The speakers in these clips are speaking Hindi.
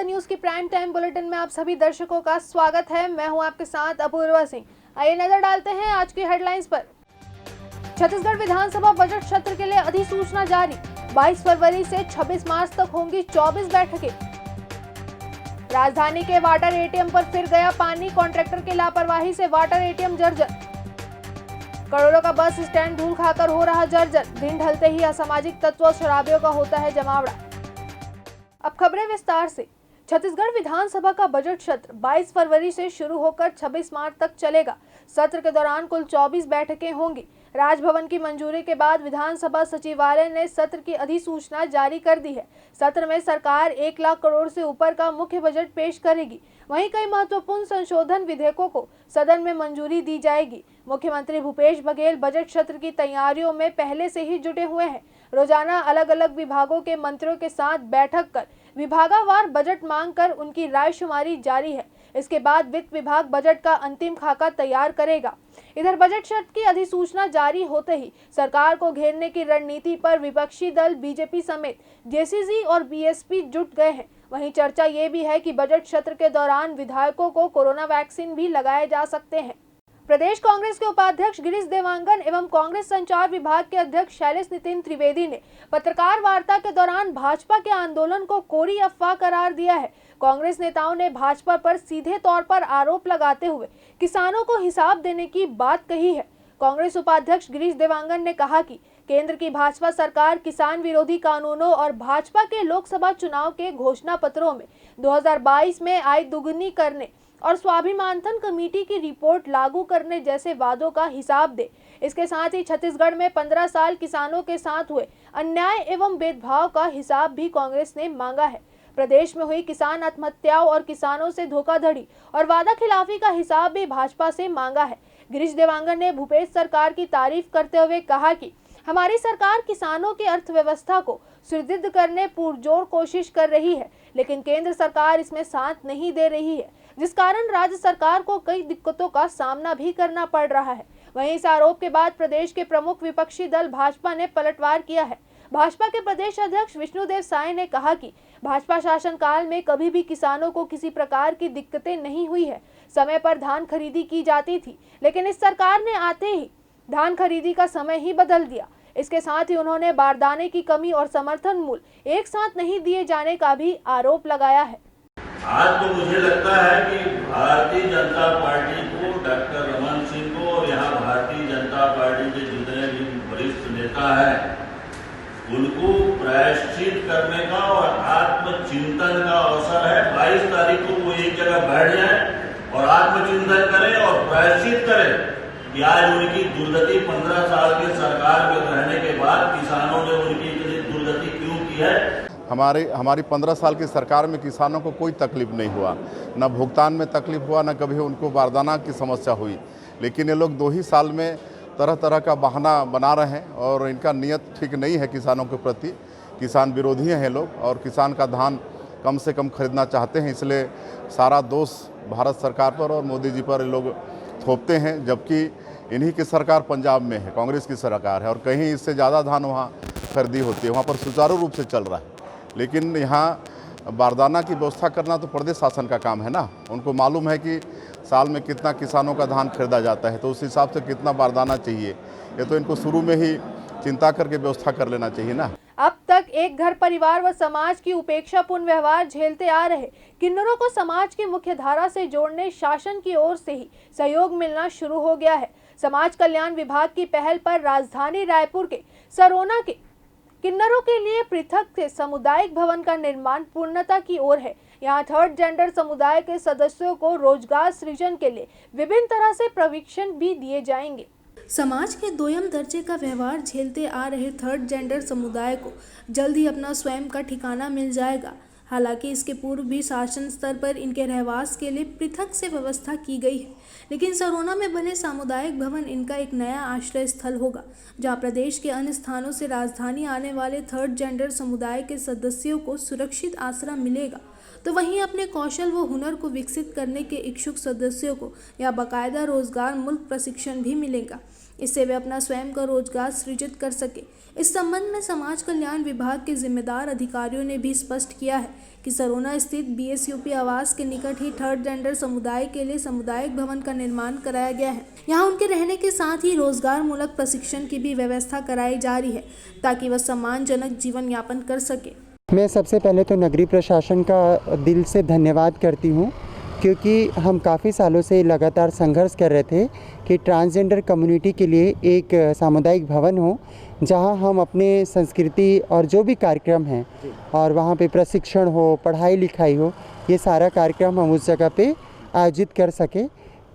द न्यूज की प्राइम टाइम बुलेटिन में आप सभी दर्शकों का स्वागत है। मैं हूं आपके साथ अपूर्वा सिंह। आइए नजर डालते हैं आज की हेडलाइंस पर। छत्तीसगढ़ विधानसभा बजट सत्र के लिए अधिसूचना जारी। 22 फरवरी से 26 मार्च तक होंगी 24 बैठकें। राजधानी के वाटर एटीएम पर फिर गया पानी। कॉन्ट्रैक्टर की लापरवाही से वाटर एटीएम जर्जर। करोड़ों का बस स्टैंड धूल खाकर हो रहा जर्जर। दिन ढलते ही असामाजिक तत्वों और शराबियों का होता है जमावड़ा। अब खबरें विस्तार से। छत्तीसगढ़ विधानसभा का बजट सत्र 22 फरवरी से शुरू होकर 26 मार्च तक चलेगा। सत्र के दौरान कुल 24 बैठकें होंगी। राजभवन की मंजूरी के बाद विधानसभा सचिवालय ने सत्र की अधिसूचना जारी कर दी है। सत्र में सरकार 1 लाख करोड़ से ऊपर का मुख्य बजट पेश करेगी। वहीं कई महत्वपूर्ण संशोधन विधेयकों को सदन में मंजूरी दी जाएगी। मुख्यमंत्री भूपेश बघेल बजट सत्र की तैयारियों में पहले से ही जुटे हुए हैं। रोजाना अलग अलग विभागों के मंत्रियों के साथ बैठक कर विभागवार बजट मांग कर उनकी रायशुमारी जारी है। इसके बाद वित्त विभाग बजट का अंतिम खाका तैयार करेगा। इधर बजट सत्र की अधिसूचना जारी होते ही सरकार को घेरने की रणनीति पर विपक्षी दल बीजेपी समेत जेसीसी और बीएसपी जुट गए हैं। वहीं चर्चा ये भी है कि बजट सत्र के दौरान विधायकों को कोरोना वैक्सीन भी लगाए जा सकते हैं। प्रदेश कांग्रेस के उपाध्यक्ष गिरीश देवांगन एवं कांग्रेस संचार विभाग के अध्यक्ष शैलेश नितिन त्रिवेदी ने पत्रकार वार्ता के दौरान भाजपा के आंदोलन को कोरी अफवाह करार दिया है। कांग्रेस नेताओं ने भाजपा पर सीधे तौर पर आरोप लगाते हुए किसानों को हिसाब देने की बात कही है। कांग्रेस उपाध्यक्ष गिरीश देवांगन ने कहा कि केंद्र की भाजपा सरकार किसान विरोधी कानूनों और भाजपा के लोकसभा चुनाव के घोषणा पत्रों में 2022 में आय दुगनी करने और स्वाभिमानथन कमेटी की रिपोर्ट लागू करने जैसे वादों का हिसाब दे। इसके साथ ही छत्तीसगढ़ में 15 साल किसानों के साथ हुए अन्याय एवं भेदभाव का हिसाब भी कांग्रेस ने मांगा है। प्रदेश में हुई किसान आत्महत्याओं और किसानों से धोखाधड़ी और वादा खिलाफी का हिसाब भी भाजपा से मांगा है। गिरीश देवांगन ने भूपेश सरकार की तारीफ करते हुए कहा कि हमारी सरकार किसानों की अर्थव्यवस्था को सुदृढ़ करने पुरजोर कोशिश कर रही है, लेकिन केंद्र सरकार इसमें साथ नहीं दे रही है, जिस कारण राज्य सरकार को कई दिक्कतों का सामना भी करना पड़ रहा है। वहीं इस आरोप के बाद प्रदेश के प्रमुख विपक्षी दल भाजपा ने पलटवार किया है। भाजपा के प्रदेश अध्यक्ष विष्णुदेव साय ने कहा कि भाजपा शासन काल में कभी भी किसानों को किसी प्रकार की दिक्कतें नहीं हुई है। समय पर धान खरीदी की जाती थी, लेकिन इस सरकार ने आते ही धान खरीदी का समय ही बदल दिया। इसके साथ ही उन्होंने बारदाने की कमी और समर्थन मूल्य एक साथ नहीं दिए जाने का भी आरोप लगाया है। आज तो मुझे लगता है कि भारतीय जनता पार्टी को, डॉक्टर रमन सिंह को और यहाँ भारतीय जनता पार्टी के जितने भी वरिष्ठ नेता हैं उनको प्रायश्चित करने का और आत्मचिंतन का अवसर है। 22 तारीख को वो एक जगह बैठ जाए और आत्मचिंतन करें और प्रायश्चित करें कि आज उनकी दुर्गति 15 साल के सरकार में रहने के बाद किसानों ने उनकी इतनी दुर्गति क्यों की है। हमारी 15 साल की सरकार में किसानों को कोई तकलीफ नहीं हुआ, न भुगतान में तकलीफ हुआ, न कभी उनको बारदाना की समस्या हुई। लेकिन ये लोग 2 ही साल में तरह तरह का बहाना बना रहे हैं और इनका नियत ठीक नहीं है किसानों के प्रति। किसान विरोधी हैं लोग और किसान का धान कम से कम खरीदना चाहते हैं, इसलिए सारा दोष भारत सरकार पर और मोदी जी पर लोग थोपते हैं। जबकि इन्हीं की सरकार पंजाब में है, कांग्रेस की सरकार है और कहीं इससे ज़्यादा धान वहाँ खरीदी होती है, वहाँ पर सुचारू रूप से चल रहा है। लेकिन यहाँ बारदाना की व्यवस्था करना तो प्रदेश शासन का काम है ना। उनको मालूम है कि साल में कितना किसानों का धान खरीदा जाता है, तो उस हिसाब से कितना बारदाना चाहिए, ये तो इनको शुरू में ही चिंता करके व्यवस्था कर लेना चाहिए ना। अब तक एक घर परिवार व समाज की उपेक्षापूर्ण व्यवहार झेलते आ रहे किन्नरों को समाज की मुख्य धारा से जोड़ने शासन की ओर से ही सहयोग मिलना शुरू हो गया है। समाज कल्याण विभाग की पहल पर राजधानी रायपुर के सरोना के किन्नरों के लिए पृथक से सामुदायिक भवन का निर्माण पूर्णता की ओर है। यहाँ थर्ड जेंडर समुदाय के सदस्यों को रोजगार सृजन के लिए विभिन्न तरह से प्रशिक्षण भी दिए जाएंगे। समाज के दोयम दर्जे का व्यवहार झेलते आ रहे थर्ड जेंडर समुदाय को जल्द ही अपना स्वयं का ठिकाना मिल जाएगा। हालांकि इसके पूर्व भी शासन स्तर पर इनके रहवास के लिए पृथक से व्यवस्था की गई है, लेकिन सरोना में बने सामुदायिक भवन इनका एक नया आश्रय स्थल होगा, जहां प्रदेश के अन्य स्थानों से राजधानी आने वाले थर्ड जेंडर समुदाय के सदस्यों को सुरक्षित आसरा मिलेगा, तो वहीं अपने कौशल व हुनर को विकसित करने के इच्छुक सदस्यों को या बाकायदा रोजगार मूलक प्रशिक्षण भी मिलेगा। इससे वे अपना स्वयं का रोजगार सृजित कर सके। इस संबंध में समाज कल्याण विभाग के जिम्मेदार अधिकारियों ने भी स्पष्ट किया है कि सरोना स्थित BSUP आवास के निकट ही थर्ड जेंडर समुदाय के लिए सामुदायिक भवन का निर्माण कराया गया है। यहाँ उनके रहने के साथ ही रोजगार मूलक प्रशिक्षण की भी व्यवस्था कराई जा रही है ताकि वह सम्मानजनक जीवन यापन कर सके। मैं सबसे पहले तो नगरीय प्रशासन का दिल से धन्यवाद करती हूँ, क्योंकि हम काफ़ी सालों से लगातार संघर्ष कर रहे थे कि ट्रांसजेंडर कम्युनिटी के लिए एक सामुदायिक भवन हो जहां हम अपने संस्कृति और जो भी कार्यक्रम हैं और वहां पे प्रशिक्षण हो, पढ़ाई लिखाई हो, ये सारा कार्यक्रम हम उस जगह पे आयोजित कर सके।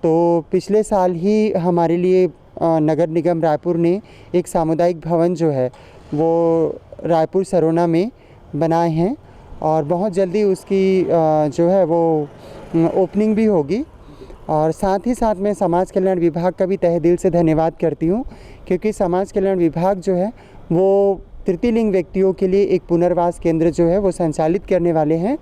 तो पिछले साल ही हमारे लिए नगर निगम रायपुर ने एक सामुदायिक भवन जो है वो रायपुर सरोना में बनाए हैं और बहुत जल्दी उसकी जो है वो ओपनिंग भी होगी। और साथ ही साथ मैं समाज कल्याण विभाग का भी तहे दिल से धन्यवाद करती हूँ, क्योंकि समाज कल्याण विभाग जो है वो तृतीय लिंग व्यक्तियों के लिए एक पुनर्वास केंद्र जो है वो संचालित करने वाले हैं।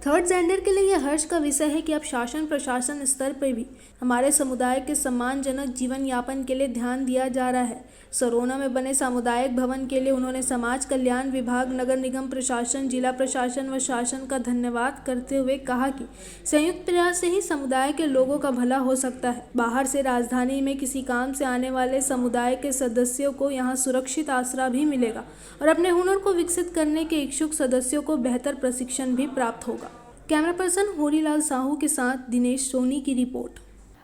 थर्ड जेंडर के लिए यह हर्ष का विषय है कि अब शासन प्रशासन स्तर पर भी हमारे समुदाय के सम्मानजनक जीवन यापन के लिए ध्यान दिया जा रहा है। सरोना में बने सामुदायिक भवन के लिए उन्होंने समाज कल्याण विभाग, नगर निगम प्रशासन, जिला प्रशासन व शासन का धन्यवाद करते हुए कहा कि संयुक्त प्रयास से ही समुदाय के लोगों का भला हो सकता है। बाहर से राजधानी में किसी काम से आने वाले समुदाय के सदस्यों को यहाँ सुरक्षित आसरा भी मिलेगा और अपने हुनर को विकसित करने के इच्छुक सदस्यों को बेहतर प्रशिक्षण भी प्राप्त होगा। कैमरा पर्सन होरीलाल साहू के साथ दिनेश सोनी की रिपोर्ट।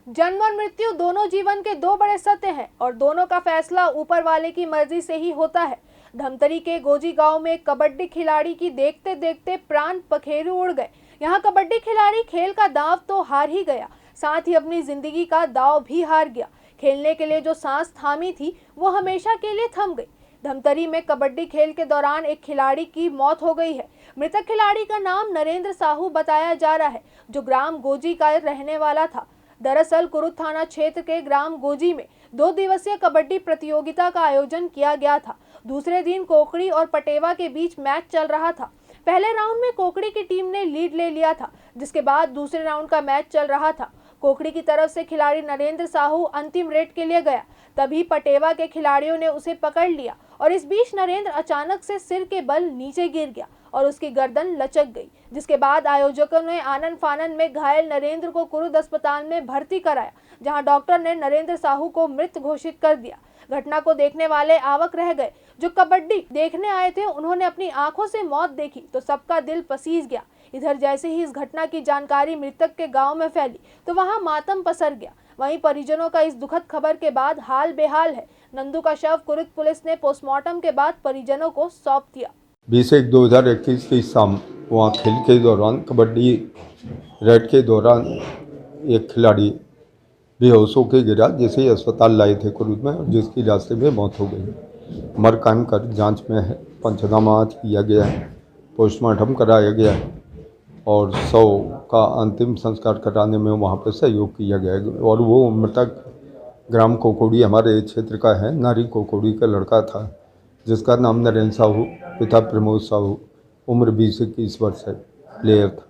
जन्म और मृत्यु दोनों जीवन के दो बड़े सत्य हैं और दोनों का फैसला ऊपर वाले की मर्जी से ही होता है। धमतरी के गोजी गांव में कबड्डी खिलाड़ी की देखते देखते प्राण पखेरु उड़ गए। यहां कबड्डी खिलाड़ी खेल का दांव तो हार ही गया, साथ ही अपनी जिंदगी का दांव भी हार गया। खेलने के लिए जो सांस थामी थी वो हमेशा के लिए थम गई। धमतरी में कबड्डी खेल के दौरान एक खिलाड़ी की मौत हो गई है। मृतक खिलाड़ी का नाम नरेंद्र साहू बताया जा रहा है, जो ग्राम गोजी का रहने वाला था। दरअसल कुरुद थाना क्षेत्र के ग्राम गोजी में 2 दिवसीय कबड्डी प्रतियोगिता का आयोजन किया गया था। दूसरे दिन कोकड़ी और पटेवा के बीच मैच चल रहा था। पहले राउंड में कोकड़ी की टीम ने लीड ले लिया था, जिसके बाद दूसरे राउंड का मैच चल रहा था। कोकड़ी की तरफ से खिलाड़ी नरेंद्र साहू अंतिम रेड के लिए गया, तभी पटेवा के खिलाड़ियों ने उसे पकड़ लिया और इस बीच नरेंद्र अचानक से सिर के बल नीचे गिर गया और उसकी गर्दन लचक गई, जिसके बाद आयोजकों ने आनन फानन में घायल नरेंद्र को कुरुद अस्पताल में भर्ती कराया, जहां डॉक्टर ने नरेंद्र साहू को मृत घोषित कर दिया। घटना को देखने वाले आवाक रह गए। जो कबड्डी देखने आए थे उन्होंने अपनी आंखों से मौत देखी तो सबका दिल पसीज गया। इधर जैसे ही इस घटना की जानकारी मृतक के गांव में फैली तो वहां मातम पसर गया। वहीं परिजनों का इस दुखद खबर के बाद हाल बेहाल है। नंदू का शव कुरुद पुलिस ने पोस्टमार्टम के बाद परिजनों को सौंप दिया। 20/1/2021 की शाम वहाँ खेल के दौरान कबड्डी रेड के दौरान एक खिलाड़ी बेहोश होकर गिरा, जिसे अस्पताल लाए थे कुरुद में, जिसकी रास्ते में मौत हो गई। मर कायम कर जांच में है, पंचनामा आज किया गया है, पोस्टमार्टम कराया गया है और शव का अंतिम संस्कार कराने में वहाँ पर सहयोग किया गया है। और वो मृतक ग्राम कोकोड़ी हमारे क्षेत्र का है, नारी कोकोड़ी का लड़का था, जिसका नाम नरेंद्र साहू, पिता प्रमोद साहू, उम्र 20-21 वर्ष है, प्लेयर था।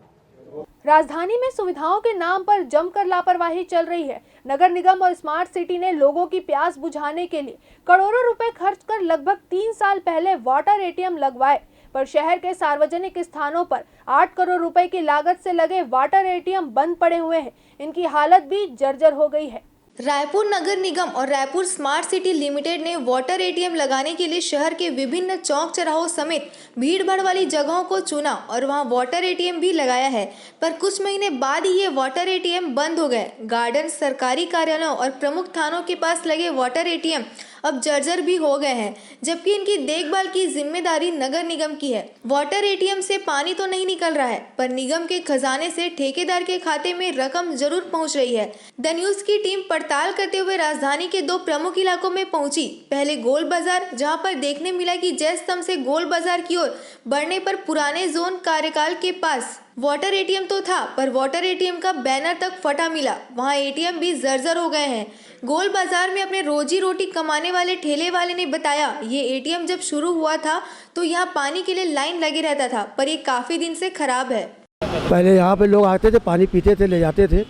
राजधानी में सुविधाओं के नाम पर जमकर लापरवाही चल रही है। नगर निगम और स्मार्ट सिटी ने लोगों की प्यास बुझाने के लिए करोड़ों रुपए खर्च कर लगभग 3 साल पहले वाटर एटीएम लगवाए, पर शहर के सार्वजनिक स्थानों पर 8 करोड़ रुपए की लागत से लगे वाटर एटीएम बंद पड़े हुए हैं। इनकी हालत भी जर्जर हो गई है। रायपुर नगर निगम और रायपुर स्मार्ट सिटी लिमिटेड ने वाटर एटीएम लगाने के लिए शहर के विभिन्न चौक चौराहों समेत भीड़भाड़ वाली जगहों को चुना और वहां वाटर एटीएम भी लगाया है, पर कुछ महीने बाद ही ये वाटर एटीएम बंद हो गए। गार्डन, सरकारी कार्यालयों और प्रमुख थानों के पास लगे वाटर एटीएम अब जर्जर भी हो गए हैं, जबकि इनकी देखभाल की जिम्मेदारी नगर निगम की है। वाटर एटीएम से पानी तो नहीं निकल रहा है, पर निगम के खजाने से ठेकेदार के खाते में रकम जरूर पहुंच रही है। द न्यूज की टीम पड़ताल करते हुए राजधानी के 2 प्रमुख इलाकों में पहुंची। पहले गोल बाजार, जहां पर देखने मिला कि जय स्तंभ से गोल बाजार की ओर बढ़ने पर पुराने जोन कार्यकाल के पास वाटर एटीएम तो था, पर वाटर एटीएम का बैनर तक फटा मिला। वहां एटीएम भी जर्जर हो गए हैं। गोल बाजार में अपने रोजी रोटी कमाने वाले ठेले वाले ने बताया, ये एटीएम जब शुरू हुआ था तो यहाँ पानी के लिए लाइन लगे रहता था, पर ये काफ़ी दिन से खराब है। पहले यहाँ पे लोग आते थे, पानी पीते थे, ले जाते थे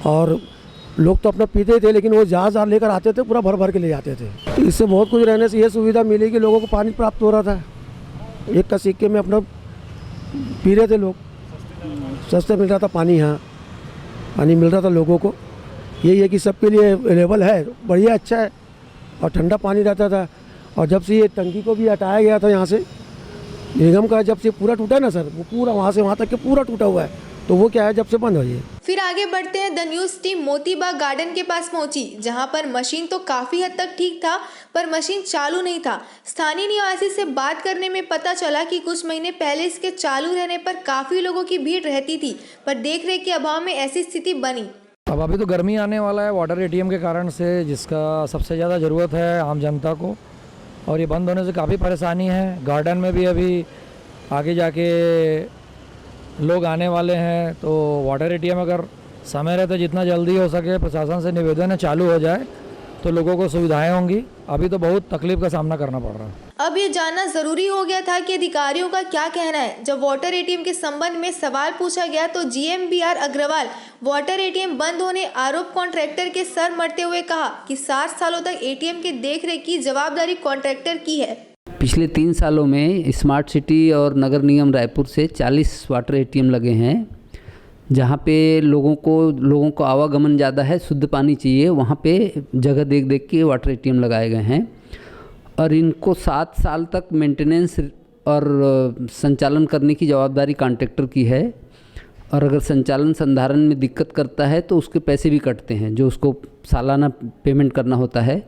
और लोग तो अपना पीते ही थे, लेकिन वो जहाज़ लेकर आते थे, पूरा भर भर के ले जाते थे। इससे बहुत कुछ रहने से ये सुविधा मिली कि लोगों को पानी प्राप्त हो रहा था, एक का सिक्के में अपना पी रहे थे लोग, सस्ते मिल रहा था पानी, यहाँ पानी मिल रहा था लोगों को। यही है कि सबके लिए अवेलेबल है, बढ़िया अच्छा है, और ठंडा पानी रहता था। और जब से ये टंकी को भी हटाया गया था यहाँ से, निगम का जब से पूरा टूटा ना सर, वो पूरा वहाँ से वहाँ तक के पूरा टूटा हुआ है, तो वो क्या है जब से बंद हो गई है। फिर आगे बढ़ते हैं। The news team Motibagh garden के पास पहुंची, जहां पर मशीन तो काफी हद तक ठीक था, पर मशीन चालू नहीं था। स्थानीय निवासी से बात करने में पता चला कि कुछ महीने पहले इसके चालू रहने पर काफी लोगों की भीड़ रहती थी, पर देखरेख के अभाव में ऐसी स्थिति बनी। अब अभी तो गर्मी आने वाला है वाटर एटीएम के कारण से, जिसका सबसे ज़्यादा ज़रूरत है आम जनता को, और ये बंद होने से काफ़ी परेशानी है। गार्डन में भी अभी आगे जाके लोग आने वाले हैं, तो वाटर एटीएम अगर समय रहते जितना जल्दी हो सके प्रशासन से निवेदन है चालू हो जाए तो लोगों को सुविधाएं होंगी। अभी तो बहुत तकलीफ का सामना करना पड़ रहा है। अब ये जानना जरूरी हो गया था कि अधिकारियों का क्या कहना है। जब वाटर एटीएम के संबंध में सवाल पूछा गया तो GM-BR अग्रवाल वाटर एटीएम बंद होने आरोप कॉन्ट्रैक्टर के सर मरते हुए कहा कि 60 सालों तक एटीएम की देखरेख की जवाबदारी कॉन्ट्रैक्टर की है। पिछले 3 सालों में स्मार्ट सिटी और नगर निगम रायपुर से 40 वाटर एटीएम लगे हैं, जहाँ पे लोगों को आवागमन ज़्यादा है, शुद्ध पानी चाहिए, वहाँ पे जगह देख देख के वाटर एटीएम लगाए गए हैं। और इनको 7 साल तक मेंटेनेंस और संचालन करने की जवाबदारी कॉन्ट्रैक्टर की है, और अगर संचालन संधारण में दिक्कत करता है तो उसके पैसे भी कटते हैं, जो उसको सालाना पेमेंट करना होता है।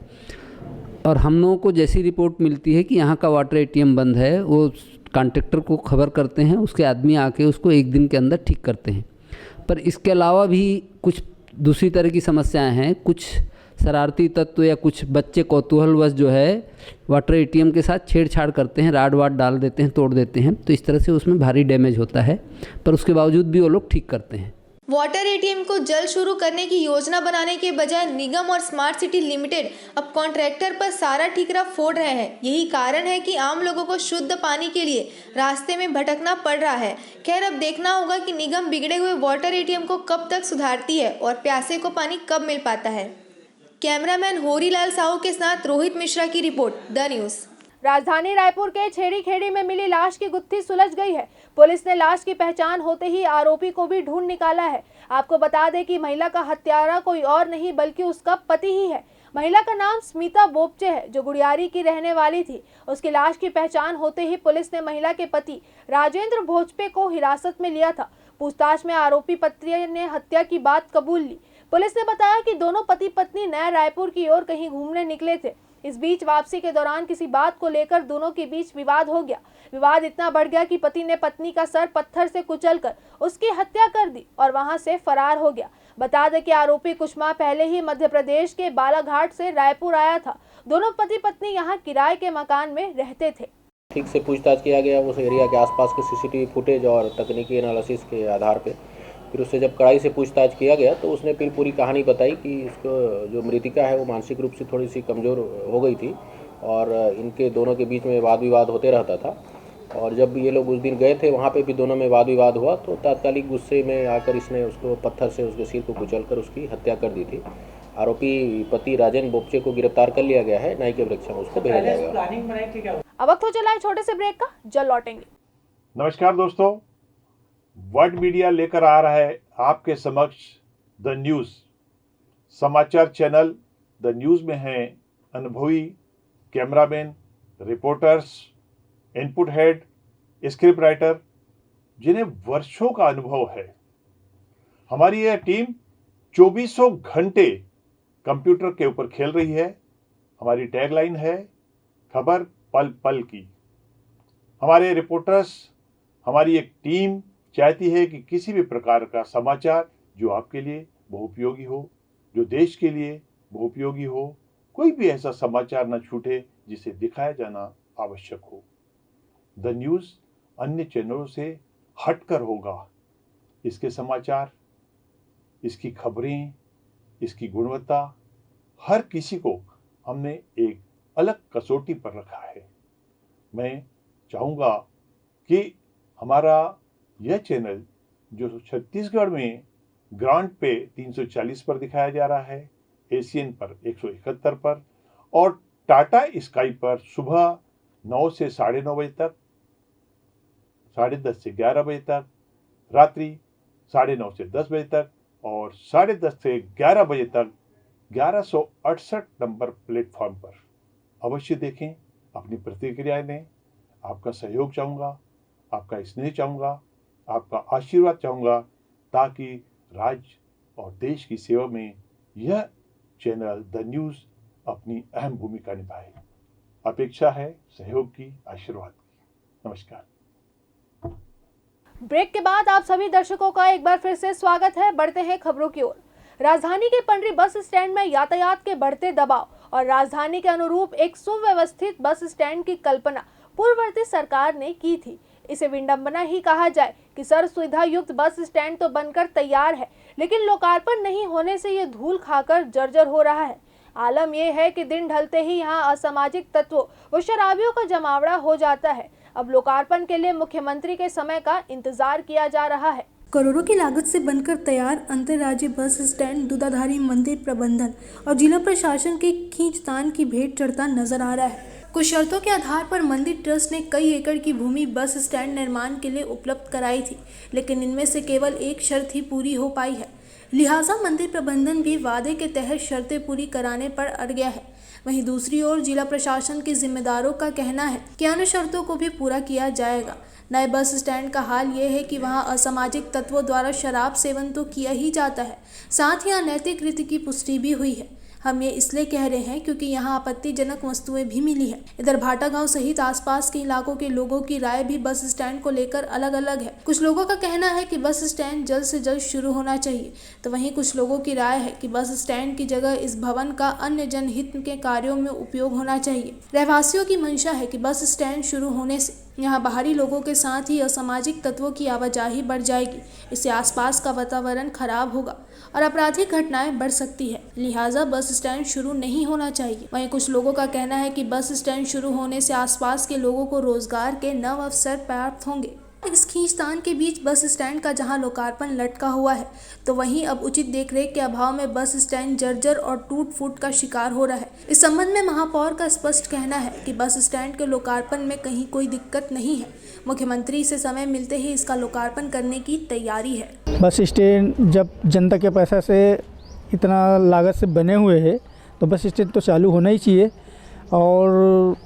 और हम लोगों को जैसी रिपोर्ट मिलती है कि यहाँ का वाटर एटीएम बंद है, वो कॉन्ट्रैक्टर को खबर करते हैं, उसके आदमी आके उसको 1 दिन के अंदर ठीक करते हैं। पर इसके अलावा भी कुछ दूसरी तरह की समस्याएं हैं। कुछ शरारती तत्व या कुछ बच्चे कौतूहलवश जो है वाटर एटीएम के साथ छेड़छाड़ करते हैं, राड वाड डाल देते हैं, तोड़ देते हैं, तो इस तरह से उसमें भारी डैमेज होता है, पर उसके बावजूद भी वो लोग ठीक करते हैं। वाटर एटीएम को जल्द शुरू करने की योजना बनाने के बजाय निगम और स्मार्ट सिटी लिमिटेड अब कॉन्ट्रैक्टर पर सारा ठीकरा फोड़ रहे हैं। यही कारण है कि आम लोगों को शुद्ध पानी के लिए रास्ते में भटकना पड़ रहा है। खैर, अब देखना होगा कि निगम बिगड़े हुए वाटर एटीएम को कब तक सुधारती है और प्यासे को पानी कब मिल पाता है। कैमरामैन होरीलाल साहू के साथ रोहित मिश्रा की रिपोर्ट, द न्यूज़। राजधानी रायपुर के छेड़ी खेड़ी में मिली लाश की गुत्थी सुलझ गई है। पुलिस ने लाश की पहचान होते ही आरोपी को भी ढूंढ निकाला है। आपको बता दें कि महिला का हत्यारा कोई और नहीं बल्कि उसका पति ही है। महिला का नाम स्मिता बोपचे है, जो गुड़ियारी की रहने वाली थी। उसकी लाश की पहचान होते ही पुलिस ने महिला के पति राजेंद्र भोजपे को हिरासत में लिया था। पूछताछ में आरोपी पति ने हत्या की बात कबूल ली। पुलिस ने बताया कि दोनों पति पत्नी नया रायपुर की ओर कहीं घूमने निकले थे। इस बीच वापसी के दौरान किसी बात को लेकर दोनों के बीच विवाद हो गया। विवाद इतना बढ़ गया कि पति ने पत्नी का सर पत्थर से कुचलकर उसकी हत्या कर दी और वहां से फरार हो गया। बता दें कि आरोपी कुछ माह पहले ही मध्य प्रदेश के बालाघाट से रायपुर आया था। दोनों पति पत्नी यहां किराए के मकान में रहते थे। ठीक से पूछताछ किया गया उस एरिया के आसपास के सीसीटीवी फुटेज और तकनीकी एनालिसिस के आधार पे। फिर उससे जब कड़ाई से पूछताछ किया गया तो उसने फिर पूरी कहानी बताई कि इसको जो मृतिका है वो मानसिक रूप से थोड़ी सी कमज़ोर हो गई थी और इनके दोनों के बीच में वाद विवाद होते रहता था। और जब ये लोग उस दिन गए थे वहाँ पे भी दोनों में वाद विवाद हुआ, तो तात्कालिक गुस्से में आकर इसने उसको पत्थर से उसके सिर को कुचलकर उसकी हत्या कर दी थी। आरोपी पति राजेंद्र बोपचे को गिरफ्तार कर लिया गया है, न्यायिक परीक्षा में उसको भेजा जाएगा। अब वक्त हो चला है छोटे से ब्रेक का, जल्द लौटेंगे। नमस्कार दोस्तों, वर्ल्ड मीडिया लेकर आ रहा है आपके समक्ष द न्यूज़ समाचार चैनल। द न्यूज़ में हैं अनुभवी cameraman, reporters, input head, script writer, जिन्हें वर्षों का अनुभव है। हमारी यह टीम 2400 घंटे कंप्यूटर के ऊपर खेल रही है। हमारी टैगलाइन है खबर पल पल की। हमारे रिपोर्टर्स, हमारी एक टीम चाहती है कि किसी भी प्रकार का समाचार जो आपके लिए बहुउपयोगी हो, जो देश के लिए बहुउपयोगी हो, कोई भी ऐसा समाचार न छूटे जिसे दिखाया जाना आवश्यक हो। द न्यूज़ अन्य चैनलों से हटकर होगा। इसके समाचार, इसकी खबरें, इसकी गुणवत्ता, हर किसी को हमने एक अलग कसौटी पर रखा है। मैं चाहूँगा कि हमारा यह चैनल जो छत्तीसगढ़ में ग्रांड पे 340 पर दिखाया जा रहा है, एशियन पर 171 पर और टाटा स्काई पर सुबह 9 से 9:30 बजे तक, 10:30 से 11 बजे तक, रात्रि 9:30 से 10 बजे तक और 10:30 से 11 बजे तक 1168 नंबर प्लेटफॉर्म पर अवश्य देखें, अपनी प्रतिक्रियाएं दें। आपका सहयोग चाहूँगा, आपका स्नेह चाहूँगा, आपका आशीर्वाद चाहूँगा, ताकि राज्य और देश की सेवा में यह चैनल द न्यूज़ अपनी अहम भूमिका निभाए। अपेक्षा है सहयोग की, आशीर्वाद की। नमस्कार। ब्रेक के बाद आप सभी दर्शकों का एक बार फिर से स्वागत है। बढ़ते हैं खबरों की ओर। राजधानी के पंडरी बस स्टैंड में यातायात के बढ़ते दबाव और राजधानी के अनुरूप एक सुव्यवस्थित बस स्टैंड की कल्पना पूर्ववर्ती सरकार ने की थी। इसे विडंबना ही कहा जाए कि सर्व सुविधा युक्त बस स्टैंड तो बनकर तैयार है, लेकिन लोकार्पण नहीं होने से ये धूल खाकर जर्जर हो रहा है। आलम यह है कि दिन ढलते ही यहाँ असामाजिक तत्वों व शराबियों का जमावड़ा हो जाता है। अब लोकार्पण के लिए मुख्यमंत्री के समय का इंतजार किया जा रहा है। करोड़ों की लागत से बनकर तैयार अंतर्राज्यीय बस स्टैंड दूधाधारी मंदिर प्रबंधन और जिला प्रशासन के खींचतान की भेंट चढ़ता नजर आ रहा है। कुछ शर्तों के आधार पर मंदिर ट्रस्ट ने कई एकड़ की भूमि बस स्टैंड निर्माण के लिए उपलब्ध कराई थी, लेकिन इनमें से केवल एक शर्त ही पूरी हो पाई है। लिहाजा मंदिर प्रबंधन भी वादे के तहत शर्तें पूरी कराने पर अड़ गया है। वहीं दूसरी ओर जिला प्रशासन के जिम्मेदारों का कहना है कि अन्य शर्तों को भी पूरा किया जाएगा। नए बस स्टैंड का हाल ये है कि वहां असामाजिक तत्वों द्वारा शराब सेवन तो किया ही जाता है, साथ ही अनैतिक रीति की पुष्टि भी हुई है। हम ये इसलिए कह रहे हैं क्योंकि यहाँ आपत्तिजनक वस्तुएं भी मिली है। इधर भाटा गांव सहित आसपास के इलाकों के लोगों की राय भी बस स्टैंड को लेकर अलग अलग है। कुछ लोगों का कहना है कि बस स्टैंड जल्द से जल्द शुरू होना चाहिए, तो वहीं कुछ लोगों की राय है कि बस स्टैंड की जगह इस भवन का अन्य जनहित के कार्यों में उपयोग होना चाहिए। रहवासियों की मंशा है कि बस स्टैंड शुरू होने से यहाँ बाहरी लोगों के साथ ही असामाजिक तत्वों की आवाजाही बढ़ जाएगी। इससे आसपास का वातावरण खराब होगा और आपराधिक घटनाएं बढ़ सकती है। लिहाजा बस स्टैंड शुरू नहीं होना चाहिए। वहीं कुछ लोगों का कहना है कि बस स्टैंड शुरू होने से आसपास के लोगों को रोजगार के नव अवसर प्राप्त होंगे। इस खींचतान के बीच बस स्टैंड का जहां लोकार्पण लटका हुआ है, तो वहीं अब उचित देखरेख के अभाव में बस स्टैंड जर्जर और टूट फूट का शिकार हो रहा है। इस संबंध में महापौर का स्पष्ट कहना है कि बस स्टैंड के लोकार्पण में कहीं कोई दिक्कत नहीं है। मुख्यमंत्री से समय मिलते ही इसका लोकार्पण करने की तैयारी है। बस स्टैंड जब जनता के पैसा से इतना लागत से बने हुए हैं, तो बस स्टैंड तो चालू होना ही चाहिए। और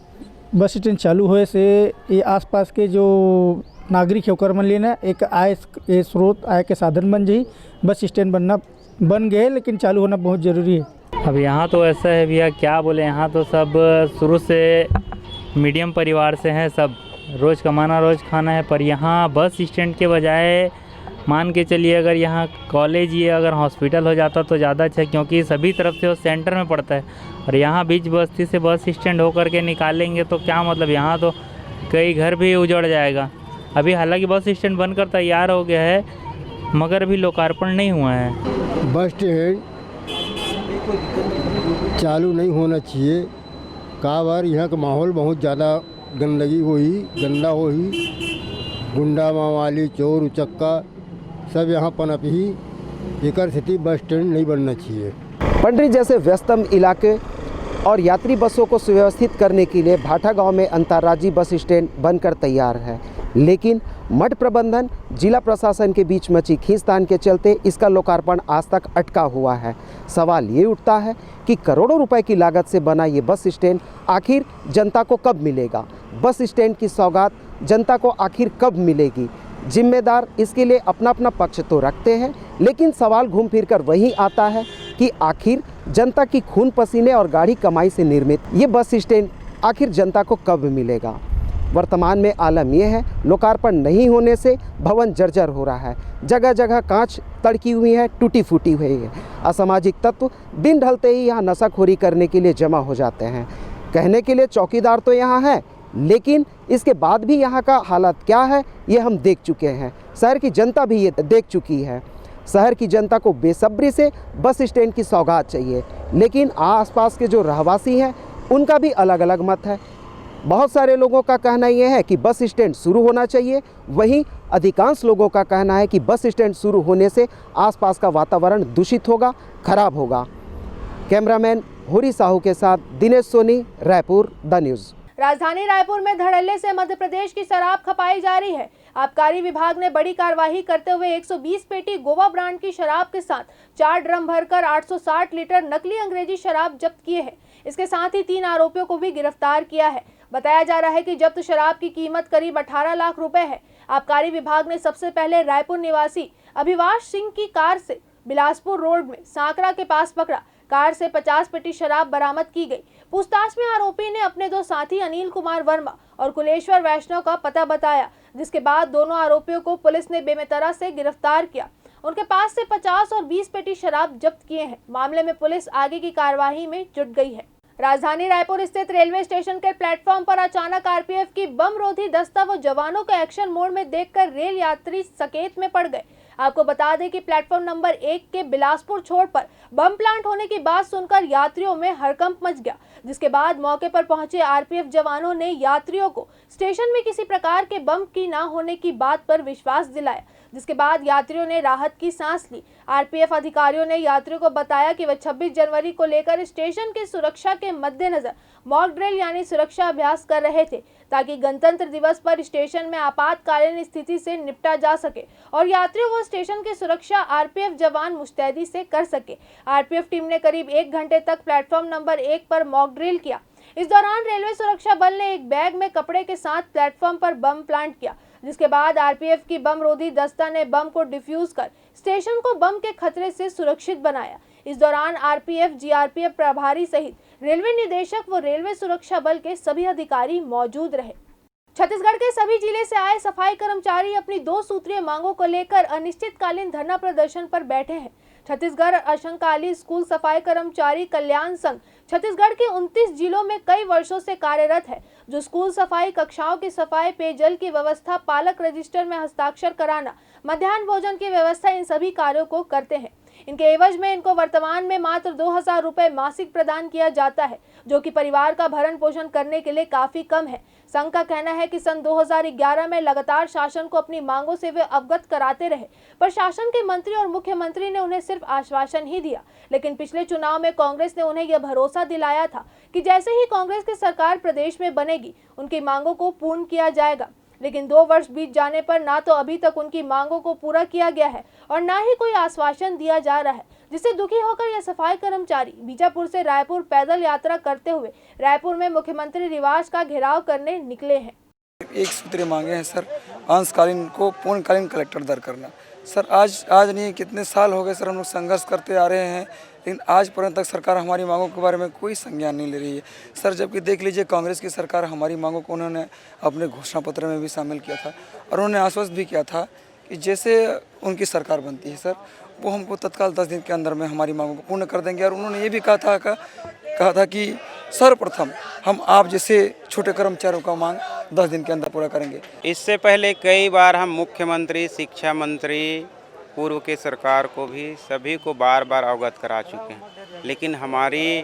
बस स्टैंड चालू होने से ये आसपास के जो नागरिक है ओकर मन लेना एक आय के स्रोत, आय के साधन बन जाई। बस स्टैंड बन गए, लेकिन चालू होना बहुत ज़रूरी है। अब यहाँ तो ऐसा है भैया, क्या बोले, यहाँ तो सब शुरू से मीडियम परिवार से हैं, सब रोज़ कमाना रोज़ खाना है। पर यहाँ बस स्टैंड के बजाय मान के चलिए अगर यहाँ कॉलेज या अगर हॉस्पिटल हो जाता तो ज़्यादा अच्छा, क्योंकि सभी तरफ से वो सेंटर में पड़ता है। और यहाँ बीच बस्ती से बस स्टैंड होकर के निकालेंगे तो क्या मतलब, यहाँ तो कई घर भी उजड़ जाएगा। अभी हालांकि बस स्टैंड बनकर तैयार हो गया है, मगर अभी लोकार्पण नहीं हुआ है। बस स्टैंड चालू नहीं होना चाहिए। का बार यहाँ का माहौल बहुत ज़्यादा गंदा हुई, गुंडा मावाली चोर उचक्का सब यहाँ पनप ही। एक स्थिति बस स्टैंड नहीं बनना चाहिए। पंडरी जैसे व्यस्तम इलाके और यात्री बसों को सुव्यवस्थित करने के लिए भाटा गांव में अंतर्राज्यीय बस स्टैंड बनकर तैयार है, लेकिन मठ प्रबंधन जिला प्रशासन के बीच मची खींचतान के चलते इसका लोकार्पण आज तक अटका हुआ है। सवाल ये उठता है कि करोड़ों रुपए की लागत से बना ये बस स्टैंड आखिर जनता को कब मिलेगा? बस स्टैंड की सौगात जनता को आखिर कब मिलेगी? जिम्मेदार इसके लिए अपना अपना पक्ष तो रखते हैं, लेकिन सवाल घूम फिर कर वही आता है कि आखिर जनता की खून पसीने और गाढ़ी कमाई से निर्मित ये बस स्टैंड आखिर जनता को कब मिलेगा? वर्तमान में आलम यह है, लोकार्पण नहीं होने से भवन जर्जर हो रहा है। जगह जगह कांच तड़की हुई है, टूटी फूटी हुई है। असामाजिक तत्व दिन ढलते ही यहाँ नशाखोरी करने के लिए जमा हो जाते हैं। कहने के लिए चौकीदार तो यहाँ है, लेकिन इसके बाद भी यहाँ का हालत क्या है ये हम देख चुके हैं। शहर की जनता भी ये देख चुकी है। शहर की जनता को बेसब्री से बस स्टैंड की सौगात चाहिए, लेकिन आसपास के जो रहवासी हैं उनका भी अलग अलग मत है। बहुत सारे लोगों का कहना यह है कि बस स्टैंड शुरू होना चाहिए, वहीं अधिकांश लोगों का कहना है कि बस स्टैंड शुरू होने से आसपास का वातावरण दूषित होगा, खराब होगा। कैमरामैन होरी साहू के साथ दिनेश सोनी, रायपुर, द न्यूज़। राजधानी रायपुर में धड़ल्ले से मध्य प्रदेश की शराब खपाई जारी है। आबकारी विभाग ने बड़ी कार्रवाई करते हुए 120 पेटी गोवा ब्रांड की शराब के साथ 4 ड्रम भरकर 860 लीटर नकली अंग्रेजी शराब जब्त किए हैं। इसके साथ ही 3 आरोपियों को भी गिरफ्तार किया है। बताया जा रहा है कि जब्त शराब की कीमत करीब 18 लाख रुपए है। आबकारी विभाग ने सबसे पहले रायपुर निवासी अभिवास सिंह की कार से बिलासपुर रोड में सांकरा के पास पकड़ा। कार से 50 पेटी शराब बरामद की गई। पूछताछ में आरोपी ने अपने 2 साथी अनिल कुमार वर्मा और कुलेश्वर वैष्णव का पता बताया, जिसके बाद दोनों आरोपियों को पुलिस ने बेमेतरा से गिरफ्तार किया। उनके पास से 50 और 20 पेटी शराब जब्त किए हैं। मामले में पुलिस आगे की कार्यवाही में जुट गई है। राजधानी रायपुर स्थित रेलवे स्टेशन के प्लेटफॉर्म पर अचानक आरपीएफ की बम रोधी दस्ता व जवानों को एक्शन मोड में देखकर रेल यात्री सकेत में पड़ गए। आपको बता दें कि प्लेटफॉर्म नंबर 1 के बिलासपुर छोर पर बम प्लांट होने की बात सुनकर यात्रियों में हड़कंप मच गया, जिसके बाद मौके पर पहुंचे आरपीएफ जवानों ने यात्रियों को स्टेशन में किसी प्रकार के बम की न होने की बात पर विश्वास दिलाया, जिसके बाद यात्रियों ने राहत की सांस ली। आरपीएफ अधिकारियों ने यात्रियों को बताया कि वह 26 जनवरी को लेकर स्टेशन की सुरक्षा के मद्देनजर मॉक ड्रिल यानी सुरक्षा अभ्यास कर रहे थे, ताकि गणतंत्र दिवस पर स्टेशन में आपातकालीन स्थिति से निपटा जा सके और यात्रियों व स्टेशन की सुरक्षा आरपीएफ जवान मुस्तैदी से कर सके। आरपीएफ टीम ने करीब 1 घंटे तक प्लेटफॉर्म नंबर 1 पर मॉक ड्रिल किया। इस दौरान रेलवे सुरक्षा बल ने एक बैग में कपड़े के साथ प्लेटफॉर्म पर बम प्लांट किया, जिसके बाद आरपीएफ की बम रोधी दस्ता ने बम को डिफ्यूज कर स्टेशन को बम के खतरे से सुरक्षित बनाया। इस दौरान आरपीएफ, जीआरपीएफ प्रभारी सहित रेलवे निदेशक व रेलवे सुरक्षा बल के सभी अधिकारी मौजूद रहे। छत्तीसगढ़ के सभी जिले से आए सफाई कर्मचारी अपनी 2 सूत्रीय मांगों को लेकर अनिश्चितकालीन धरना प्रदर्शन पर बैठे हैं। छत्तीसगढ़ असंकाली स्कूल सफाई कर्मचारी कल्याण संघ छत्तीसगढ़ के 29 जिलों में कई वर्षों से कार्यरत है, जो स्कूल सफाई, कक्षाओं की सफाई, पेयजल की व्यवस्था, पालक रजिस्टर में हस्ताक्षर कराना, मध्याह्न भोजन की व्यवस्था, इन सभी कार्यों को करते हैं। इनके एवज में इनको वर्तमान में मात्र 2000 रुपए मासिक प्रदान किया जाता है, जो कि परिवार का भरण पोषण करने के लिए काफी कम है। संघ का कहना है कि सन 2011 में लगातार शासन को अपनी मांगों से वे अवगत कराते रहे, पर शासन के मंत्री और मुख्यमंत्री ने उन्हें सिर्फ आश्वासन ही दिया। लेकिन पिछले चुनाव में कांग्रेस ने उन्हें यह भरोसा दिलाया था कि जैसे ही कांग्रेस की सरकार प्रदेश में बनेगी, उनकी मांगों को पूर्ण किया जाएगा। लेकिन 2 वर्ष बीत जाने पर ना तो अभी तक उनकी मांगों को पूरा किया गया है और ना ही कोई आश्वासन दिया जा रहा है, जिससे दुखी होकर यह सफाई कर्मचारी बीजापुर से रायपुर पैदल यात्रा करते हुए रायपुर में मुख्यमंत्री निवास का घेराव करने निकले हैं। एक सूत्रीय मांगे हैं सर, अंशकालीन को पूर्णकालीन कलेक्टर दर करना। सर आज नहीं, कितने साल हो गए सर हम लोग संघर्ष करते आ रहे हैं, लेकिन आज पर्यंत तक सरकार हमारी मांगों के बारे में कोई संज्ञान नहीं ले रही है सर। जबकि देख लीजिए कांग्रेस की सरकार हमारी मांगों को उन्होंने अपने घोषणा पत्र में भी शामिल किया था और उन्होंने आश्वस्त भी किया था कि जैसे उनकी सरकार बनती है सर, वो हमको तत्काल 10 दिन के अंदर में हमारी मांगों को पूर्ण कर देंगे। और उन्होंने ये भी कहा था कि सर्वप्रथम हम आप जैसे छोटे कर्मचारियों का मांग 10 दिन के अंदर पूरा करेंगे। इससे पहले कई बार हम मुख्यमंत्री, शिक्षा मंत्री, पूर्व के सरकार को भी सभी को बार बार अवगत करा चुके हैं, लेकिन हमारी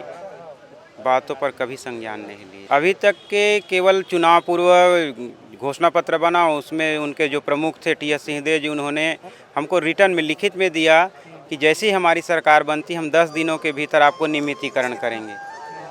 बातों पर कभी संज्ञान नहीं लिया। अभी तक के केवल चुनाव पूर्व घोषणा पत्र बना, उसमें उनके जो प्रमुख थे टी.एस. सिंहदेव जी, उन्होंने हमको रिटर्न में लिखित में दिया कि जैसी हमारी सरकार बनती हम 10 दिनों के भीतर आपको नियमितीकरण करेंगे।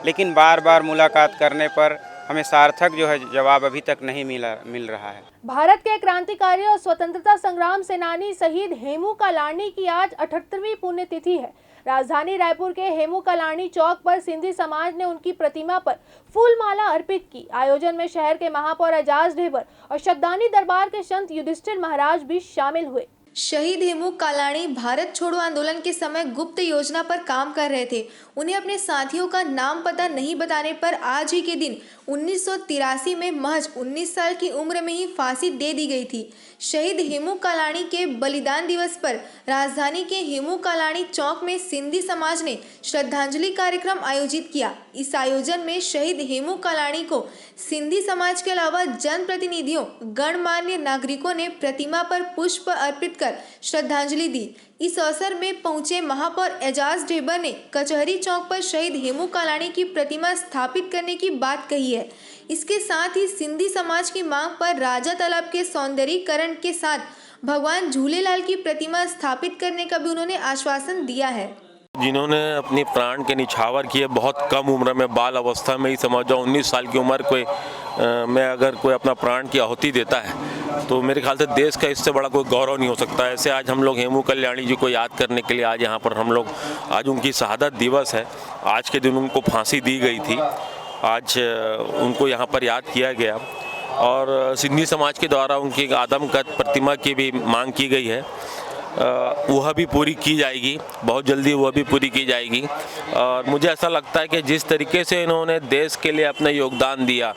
लेकिन बार बार मुलाकात करने पर हमें सार्थक जो है जवाब अभी तक नहीं मिल रहा है। भारत के क्रांतिकारी और स्वतंत्रता संग्राम सेनानी शहीद हेमू कालाणी की आज 78वीं पुण्यतिथि है। राजधानी रायपुर के हेमू कालाणी चौक पर सिंधी समाज ने उनकी प्रतिमा पर फूल माला अर्पित की। आयोजन में शहर के महापौर एजाज ढेबर और शब्दानी दरबार के संत युधिष्ठिर महाराज भी शामिल हुए। शहीद हेमू कालाणी भारत छोड़ो आंदोलन के समय गुप्त योजना पर काम कर रहे थे। उन्हें अपने साथियों का नाम पता नहीं बताने पर आज ही के दिन 1983 में महज 19 साल की उम्र में ही फांसी दे दी गई थी। शहीद हेमू कालाणी के बलिदान दिवस पर राजधानी के हेमू कालाणी चौक में सिंधी समाज ने श्रद्धांजलि कार्यक्रम आयोजित किया। इस आयोजन में शहीद हेमू कालाणी को सिंधी समाज के अलावा जनप्रतिनिधियों, गणमान्य नागरिकों ने प्रतिमा पर पुष्प अर्पित कर कर श्रद्धांजलि दी। इस अवसर में पहुंचे महापौर एजाज ढेबर ने कचहरी चौक पर शहीद हेमू कालाणी की प्रतिमा स्थापित करने की बात कही है। इसके साथ ही सिंधी समाज की मांग पर राजा तालाब के सौंदर्यीकरण के साथ भगवान झूलेलाल की प्रतिमा स्थापित करने का भी उन्होंने आश्वासन दिया है। जिन्होंने अपने प्राण के निछावर किए बहुत कम उम्र में, बाल अवस्था में ही समझ जाओ 19 साल की उम्र में अगर कोई अपना प्राण की आहुति देता है तो मेरे ख्याल से देश का इससे बड़ा कोई गौरव नहीं हो सकता। ऐसे आज हम लोग हेमू कल्याणी जी को याद करने के लिए आज यहाँ पर हम लोग, आज उनकी शहादत दिवस है। आज के दिन उनको फांसी दी गई थी, आज उनको यहाँ पर याद किया गया और सिंधी समाज के द्वारा उनकी आदमकद प्रतिमा की भी मांग की गई है। वह भी पूरी की जाएगी, बहुत जल्दी वह भी पूरी की जाएगी। और मुझे ऐसा लगता है कि जिस तरीके से इन्होंने देश के लिए अपना योगदान दिया,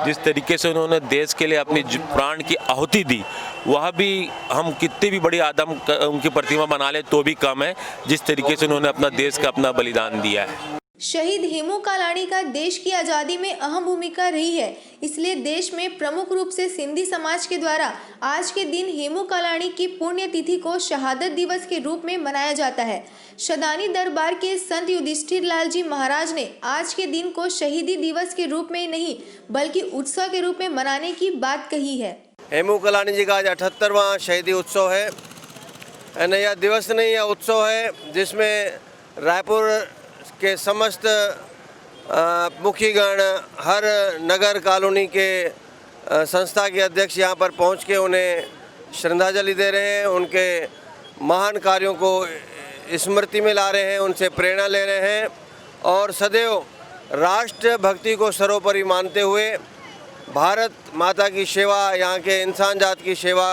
जिस तरीके से उन्होंने देश के लिए अपनी प्राण की आहुति दी, वह भी हम कितनी भी बड़ी उनकी प्रतिमा बना ले तो भी कम है, जिस तरीके से उन्होंने अपना देश का अपना बलिदान दिया है। शहीद हेमू कालाणी का देश की आज़ादी में अहम भूमिका रही है, इसलिए देश में प्रमुख रूप से सिंधी समाज के द्वारा आज के दिन हेमू कालाणी की पुण्यतिथि को शहादत दिवस के रूप में मनाया जाता है। शदानी दरबार के संत युधिष्ठिर लाल जी महाराज ने आज के दिन को शहीदी दिवस के रूप में नहीं बल्कि उत्सव के रूप में मनाने की बात कही है। हेमू कालाणी जी का आज 78वां शहीदी उत्सव है। यह दिवस नहीं, यह उत्सव है जिसमें रायपुर के समस्त मुखीगण, हर नगर कॉलोनी के संस्था के अध्यक्ष यहाँ पर पहुँच के उन्हें श्रद्धांजलि दे रहे हैं, उनके महान कार्यों को स्मृति में ला रहे हैं, उनसे प्रेरणा ले रहे हैं और सदैव राष्ट्र भक्ति को सर्वोपरि मानते हुए भारत माता की सेवा, यहाँ के इंसान जात की सेवा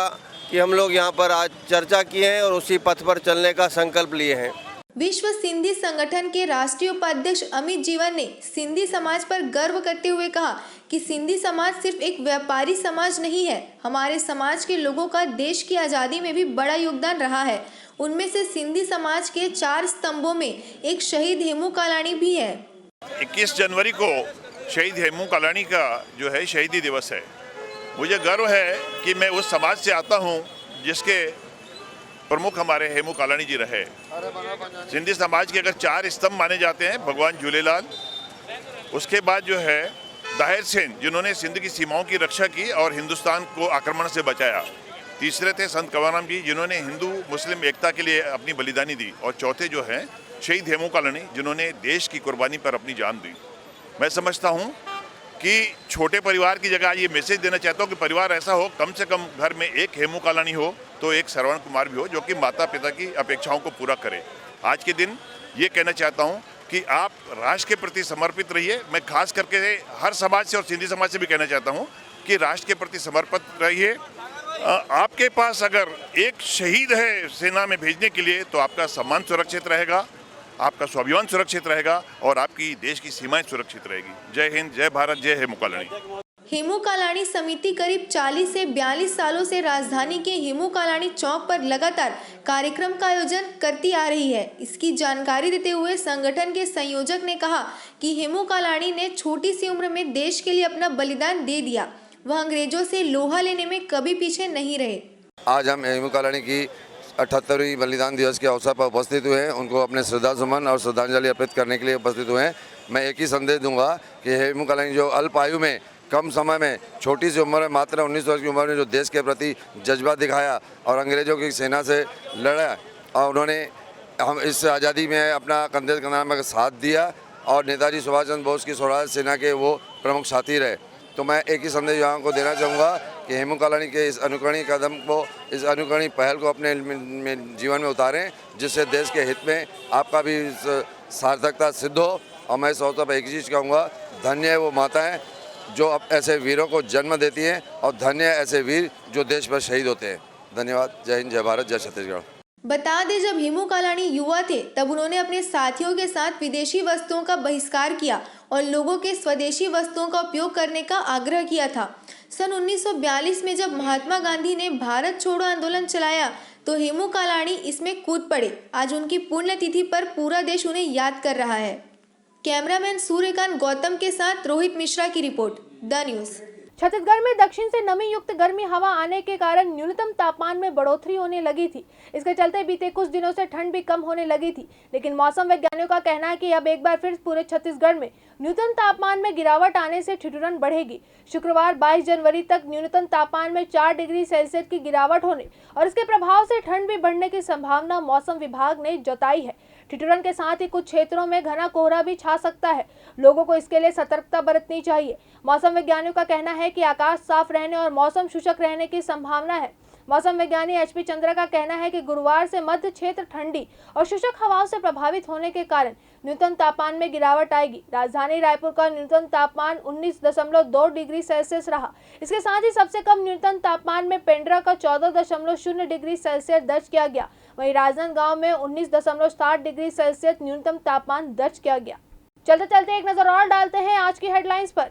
की हम लोग यहाँ पर आज चर्चा किए हैं और उसी पथ पर चलने का संकल्प लिए हैं। विश्व सिंधी संगठन के राष्ट्रीय उपाध्यक्ष अमित जीवन ने सिंधी समाज पर गर्व करते हुए कहा कि सिंधी समाज सिर्फ एक व्यापारी समाज नहीं है, हमारे समाज के लोगों का देश की आज़ादी में भी बड़ा योगदान रहा है। उनमें से सिंधी समाज के 4 स्तंभों में एक शहीद हेमू कालाणी भी है। 21 जनवरी को शहीद हेमू कालाणी का जो है शहीदी दिवस है। मुझे गर्व है कि मैं उस समाज से आता हूँ जिसके प्रमुख हमारे हेमू कालाणी जी रहे। सिंधी समाज के अगर 4 स्तंभ माने जाते हैं, भगवान झूलेलाल, उसके बाद जो है दाहिर सेन जिन्होंने सिंध की सीमाओं की रक्षा की और हिंदुस्तान को आक्रमण से बचाया। तीसरे थे संत कंवरराम जी जिन्होंने हिंदू मुस्लिम एकता के लिए अपनी बलिदानी दी और चौथे जो हैं शहीद हेमू कालाणी जिन्होंने देश की कुर्बानी पर अपनी जान दी। मैं समझता हूँ कि छोटे परिवार की जगह ये मैसेज देना चाहता हूँ कि परिवार ऐसा हो, कम से कम घर में एक हेमू कालाणी हो तो एक श्रवण कुमार भी हो जो कि माता पिता की अपेक्षाओं को पूरा करे। आज के दिन ये कहना चाहता हूँ कि आप राष्ट्र के प्रति समर्पित रहिए। मैं खास करके हर समाज से और सिंधी समाज से भी कहना चाहता हूँ कि राष्ट्र के प्रति समर्पित रहिए। आपके पास अगर एक शहीद है सेना में भेजने के लिए तो आपका सम्मान सुरक्षित रहेगा, आपका स्वाभिमान सुरक्षित रहेगा और आपकी देश की सीमाएं सुरक्षित रहेगी। जय हिंद, जय भारत, जय हेमू कालाणी। हेमू कालाणी समिति करीब 40 से 42 सालों से राजधानी के हेमू कालाणी चौक पर लगातार कार्यक्रम का आयोजन करती आ रही है। इसकी जानकारी देते हुए संगठन के संयोजक ने कहा कि हेमू कालाणी ने छोटी सी उम्र में देश के लिए अपना बलिदान दे दिया। वह अंग्रेजों से लोहा लेने में कभी पीछे नहीं रहे। आज हम हेमू कालाणी की 78वीं बलिदान दिवस के अवसर पर उपस्थित हुए हैं, उनको अपने श्रद्धासुमन और श्रद्धांजलि अर्पित करने के लिए उपस्थित हुए हैं। मैं एक ही संदेश दूंगा कि हेमू कालाणी जो अल्प आयु में, कम समय में, छोटी सी उम्र में, मात्र 19 वर्ष की उम्र में जो देश के प्रति जज्बा दिखाया और अंग्रेजों की सेना से लड़ा और उन्होंने हम इस आज़ादी में अपना कंधे से कंधा में साथ दिया और नेताजी सुभाष चंद्र बोस की स्वराज सेना के वो प्रमुख साथी रहे। तो मैं एक ही संदेश यहाँ को देना चाहूँगा कि हेमू कालाणी के इस अनुकरणीय कदम को, इस अनुकरणीय पहल को अपने जीवन में उतारें, जिससे देश के हित में आपका भी सार्थकता सिद्ध हो। और मैं इस अवसर पर एक चीज़ कहूँगा, धन्य है वो माताएं जो अब ऐसे वीरों को जन्म देती हैं और धन्य है ऐसे वीर जो देश पर शहीद होते हैं। धन्यवाद। जय हिंद, जय भारत, जय छत्तीसगढ़। बता दें, जब हेमू कालाणी युवा थे तब उन्होंने अपने साथियों के साथ विदेशी वस्तुओं का बहिष्कार किया और लोगों के स्वदेशी वस्तुओं का उपयोग करने का आग्रह किया था। सन 1942 में जब महात्मा गांधी ने भारत छोड़ो आंदोलन चलाया तो हेमू कालाणी इसमें कूद पड़े। आज उनकी पुण्यतिथि पर पूरा देश उन्हें याद कर रहा है। कैमरामैन सूर्यकांत गौतम के साथ रोहित मिश्रा की रिपोर्ट, द न्यूज़। छत्तीसगढ़ में दक्षिण से नमी युक्त गर्मी हवा आने के कारण न्यूनतम तापमान में बढ़ोतरी होने लगी थी। इसके चलते बीते कुछ दिनों से ठंड भी कम होने लगी थी, लेकिन मौसम वैज्ञानिकों का कहना है कि अब एक बार फिर पूरे छत्तीसगढ़ में न्यूनतम तापमान में गिरावट आने से ठिठुरन बढ़ेगी। शुक्रवार 22 जनवरी तक न्यूनतम तापमान में 4 डिग्री सेल्सियस की गिरावट होने और इसके प्रभाव से ठंड भी बढ़ने की संभावना मौसम विभाग ने जताई है। ठिठुरन के साथ ही कुछ क्षेत्रों में घना कोहरा भी छा सकता है। लोगों को इसके लिए सतर्कता बरतनी चाहिए। मौसम वैज्ञानिकों का कहना है कि आकाश साफ रहने और मौसम शुष्क रहने की संभावना है। मौसम वैज्ञानिक एचपी चंद्रा का कहना है कि गुरुवार से मध्य क्षेत्र ठंडी और शुष्क हवाओं से प्रभावित होने के कारण न्यूनतम तापमान में गिरावट आएगी। राजधानी रायपुर का न्यूनतम तापमान 19.2 डिग्री सेल्सियस रहा। इसके साथ ही सबसे कम न्यूनतम तापमान में पेंड्रा का 14.0 डिग्री सेल्सियस दर्ज किया गया। वहीं राजनांदगांव में 19.7 डिग्री सेल्सियस न्यूनतम तापमान दर्ज किया गया। चलते चलते एक नजर और डालते हैं आज की हेडलाइंस पर।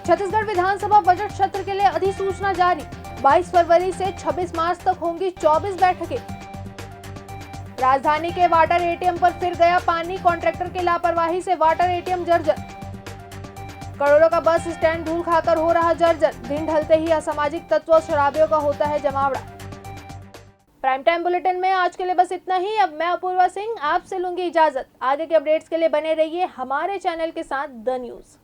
छत्तीसगढ़ विधानसभा बजट सत्र के लिए अधिसूचना जारी। 22 फरवरी से 26 मार्च तक होंगी 24 बैठकें। राजधानी के वाटर एटीएम पर फिर गया पानी, कॉन्ट्रैक्टर की लापरवाही से वाटर एटीएम जर्जर। करोड़ों का बस स्टैंड धूल खाकर हो रहा जर्जर। दिन ढलते ही असामाजिक तत्व और शराबियों का होता है जमावड़ा। प्राइम टाइम बुलेटिन में आज के लिए बस इतना ही। अब मैं अपूर्वा सिंह आपसे लूंगी इजाजत। आगे के अपडेट्स के लिए बने रहिए हमारे चैनल के साथ द न्यूज।